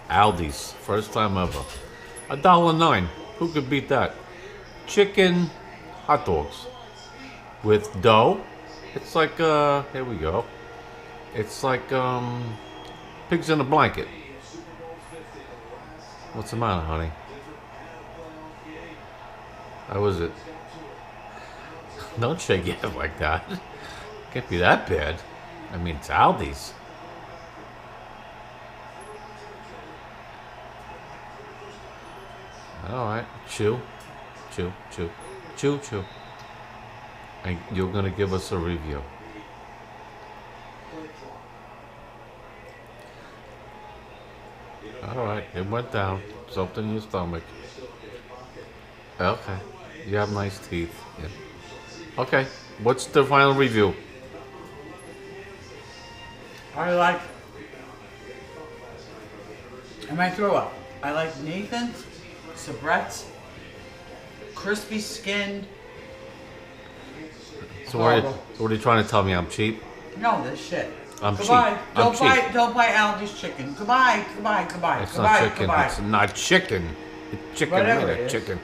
Aldi's, first time ever. $1.09. Who could beat that? Chicken hot dogs with dough. It's like here we go. It's like pigs in a blanket. What's the matter, honey? How was it? Don't shake your head like that. Can't be that bad. I mean, it's Aldi's. All right, chew, chew, chew, chew, chew. And you're gonna give us a review. All right, it went down. Something in your stomach. Okay, you have nice teeth. Yeah. Okay, what's the final review? I like. I might throw up. I like Nathan's, Sabrett's, crispy skinned. So what are you trying to tell me? I'm cheap? No, this shit. I'm goodbye. cheap. Don't buy Aldi's chicken. Goodbye. It's not chicken. It's not chicken. It's chicken. Whatever Wait, it is. chicken.